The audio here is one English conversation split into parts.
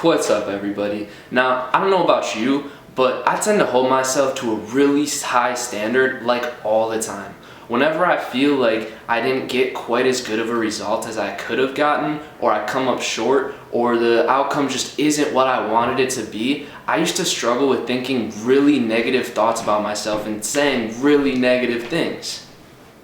What's up, everybody? Now, I don't know about you, but I tend to hold myself to a really high standard like all the time. Whenever I feel like I didn't get quite as good of a result as I could have gotten, or I come up short, or the outcome just isn't what I wanted it to be, I used to struggle with thinking really negative thoughts about myself and saying really negative things.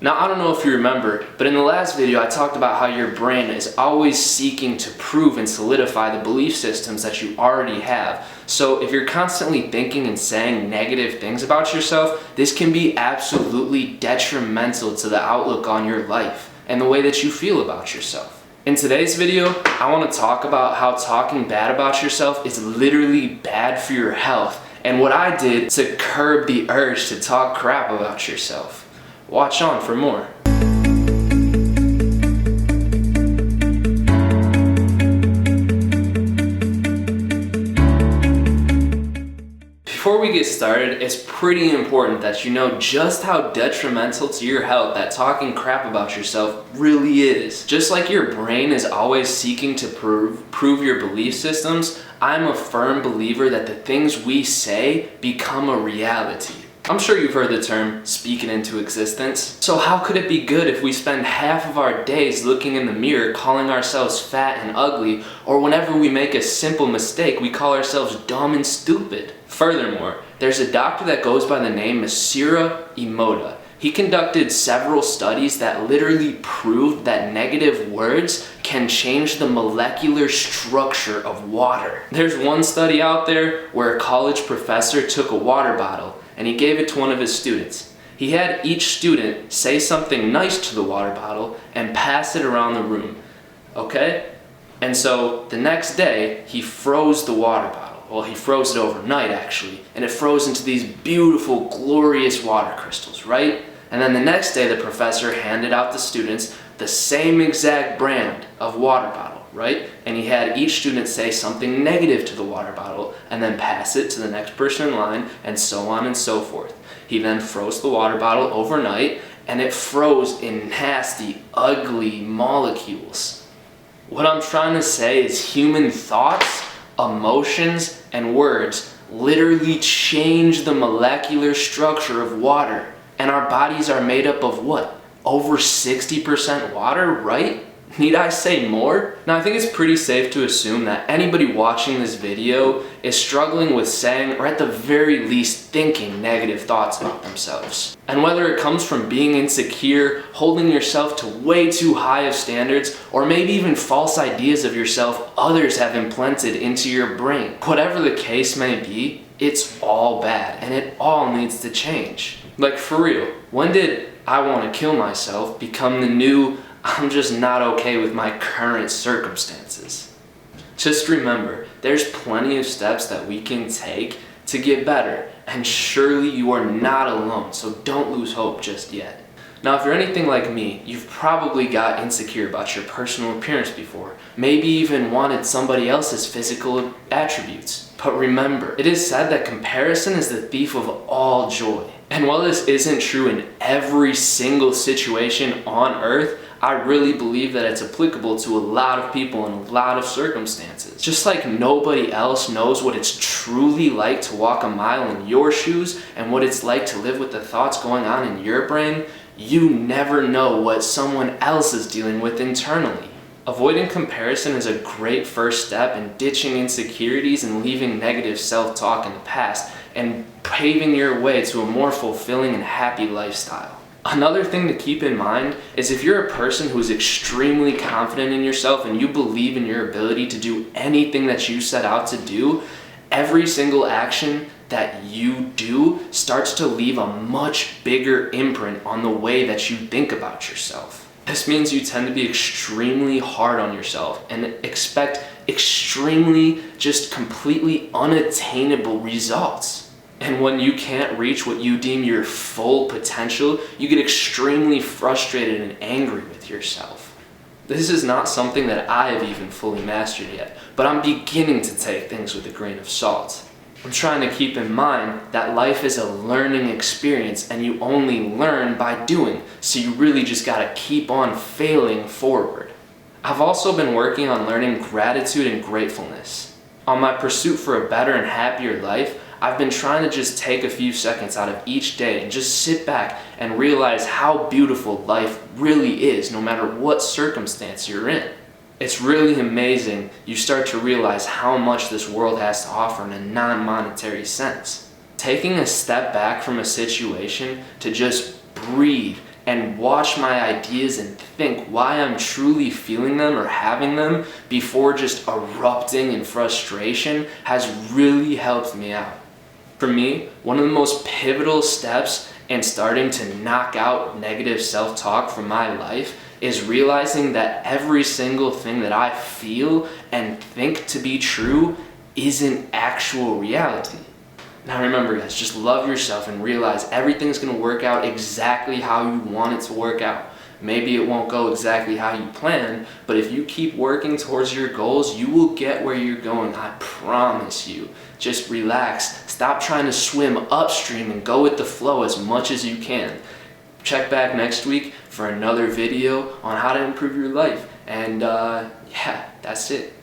Now, I don't know if you remember, but in the last video I talked about how your brain is always seeking to prove and solidify the belief systems that you already have. So if you're constantly thinking and saying negative things about yourself, this can be absolutely detrimental to the outlook on your life and the way that you feel about yourself. In today's video, I want to talk about how talking bad about yourself is literally bad for your health and what I did to curb the urge to talk crap about yourself. Watch on for more. Before we get started, it's pretty important that you know just how detrimental to your health that talking crap about yourself really is. Just like your brain is always seeking to prove your belief systems, I'm a firm believer that the things we say become a reality. I'm sure you've heard the term speak it into existence. So how could it be good if we spend half of our days looking in the mirror calling ourselves fat and ugly, or whenever we make a simple mistake we call ourselves dumb and stupid? Furthermore, there's a doctor that goes by the name Masira Imoda. He conducted several studies that literally proved that negative words can change the molecular structure of water. There's one study out there where a college professor took a water bottle and he gave it to one of his students. He had each student say something nice to the water bottle and pass it around the room, okay? And so the next day, he froze the water bottle. Well, he froze it overnight actually, and it froze into these beautiful, glorious water crystals, right? And then the next day, the professor handed out the students the same exact brand of water bottle, right? And he had each student say something negative to the water bottle and then pass it to the next person in line, and so on and so forth. He then froze the water bottle overnight and it froze in nasty, ugly molecules. What I'm trying to say is human thoughts, emotions, and words literally change the molecular structure of water. And our bodies are made up of what? Over 60% water, right? Need I say more? Now, I think it's pretty safe to assume that anybody watching this video is struggling with saying, or at the very least thinking, negative thoughts about themselves. And whether it comes from being insecure, holding yourself to way too high of standards, or maybe even false ideas of yourself others have implanted into your brain. Whatever the case may be, it's all bad and it all needs to change. Like, for real, when did I want to kill myself become the new I'm just not okay with my current circumstances? Just remember, there's plenty of steps that we can take to get better, and surely you are not alone, so don't lose hope just yet. Now, if you're anything like me, you've probably got insecure about your personal appearance before, maybe even wanted somebody else's physical attributes. But remember, it is said that comparison is the thief of all joy. And while this isn't true in every single situation on earth, I really believe that it's applicable to a lot of people in a lot of circumstances. Just like nobody else knows what it's truly like to walk a mile in your shoes and what it's like to live with the thoughts going on in your brain, you never know what someone else is dealing with internally. Avoiding comparison is a great first step in ditching insecurities and leaving negative self-talk in the past and paving your way to a more fulfilling and happy lifestyle. Another thing to keep in mind is if you're a person who is extremely confident in yourself and you believe in your ability to do anything that you set out to do, every single action that you do starts to leave a much bigger imprint on the way that you think about yourself. This means you tend to be extremely hard on yourself and expect extremely, just completely unattainable results. And when you can't reach what you deem your full potential, you get extremely frustrated and angry with yourself. This is not something that I have even fully mastered yet, but I'm beginning to take things with a grain of salt. I'm trying to keep in mind that life is a learning experience and you only learn by doing, so you really just gotta keep on failing forward. I've also been working on learning gratitude and gratefulness. On my pursuit for a better and happier life, I've been trying to just take a few seconds out of each day and just sit back and realize how beautiful life really is, no matter what circumstance you're in. It's really amazing. You start to realize how much this world has to offer in a non-monetary sense. Taking a step back from a situation to just breathe and watch my ideas and think why I'm truly feeling them or having them before just erupting in frustration has really helped me out. For me, one of the most pivotal steps in starting to knock out negative self-talk from my life is realizing that every single thing that I feel and think to be true isn't actual reality. Now remember guys, just love yourself and realize everything's going to work out exactly how you want it to work out. Maybe it won't go exactly how you plan, but if you keep working towards your goals, you will get where you're going, I promise you. Just relax, stop trying to swim upstream and go with the flow as much as you can. Check back next week for another video on how to improve your life. And yeah, that's it.